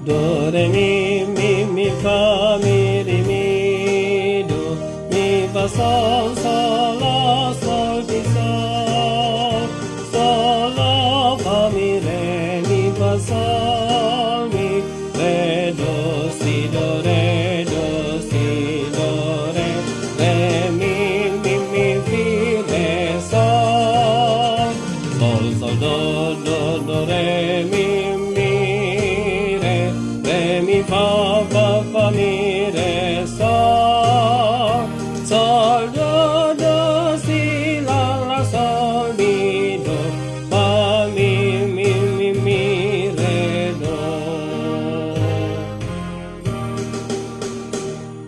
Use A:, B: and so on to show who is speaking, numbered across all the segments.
A: Do re mi fa mi re mi do mi fa sol sol la sol ti sol la fa mi re mi fa sol mi re do si do re re mi fi re sol sol do re mi fa mi re sol do si la sol mi do fa mi re do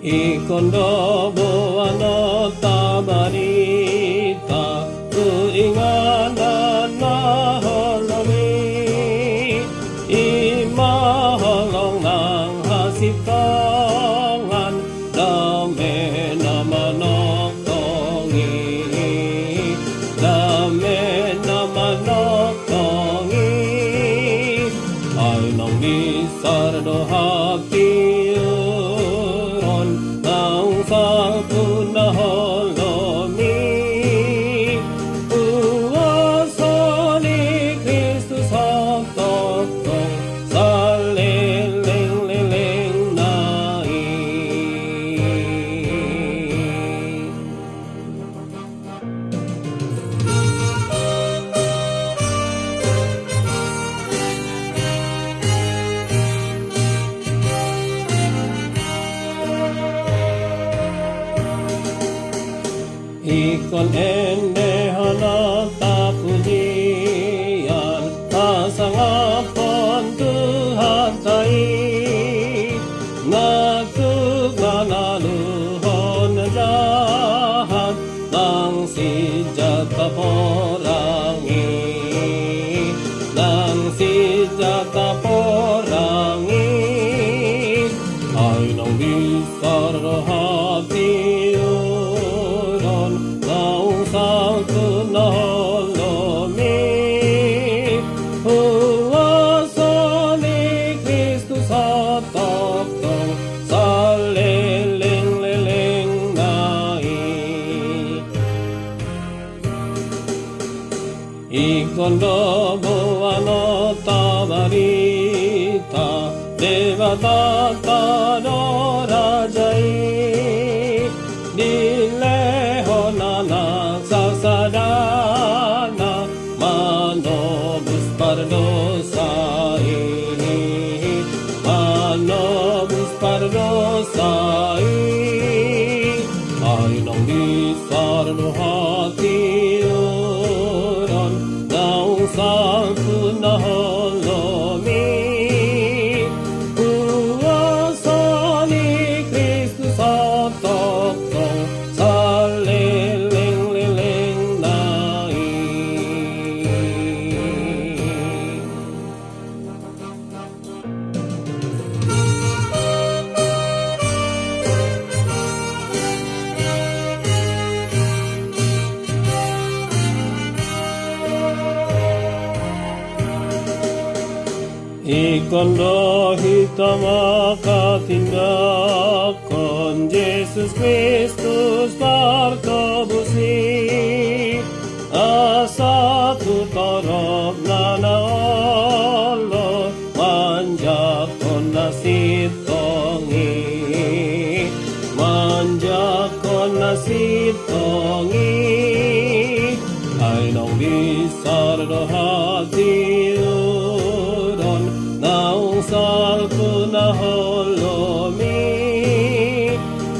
A: I kondo buano tabarita tu ingana na holomi I maholong nang hasitangan dame namanok tongi dame namanok tongi ay nang bisar do hati uron nang salpun na holomi uwaso ni Kristus haptotong Ikon ende hanata pujian pasangapon Tuhan tai nagtuganaluhon na jahat ng sijata porangi ng sijata porangi ay nang bisar hati Kondo buano tabarita devata no rajai dilehonana sasadana manobus pardosai manobus pardosai ay nang bisar no hati salpun na holomi uwaso ni Kristus haptotong salileng nai Ikondo hitama katindakon Yesus Kristus barkabusi asa tutorok na naolo manjakon na sitongi manjakon na sitongi ay nang bisar do hati salpun na holomi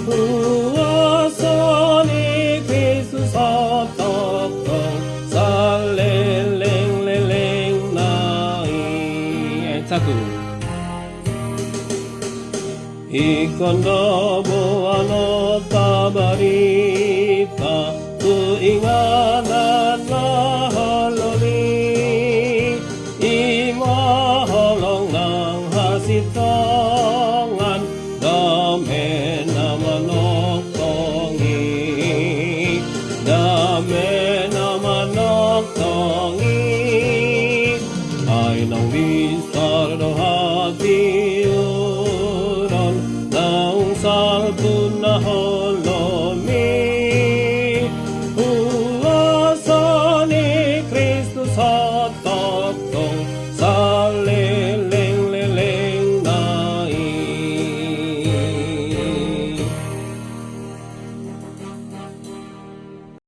A: uwaso ni Kristus haptotong salileng nai saku ikondo buano tabarita tu inganan na holomi imaholong nang hasitangan dame namanok tongi dame namanok tongi ay nang bisar do hati fa ho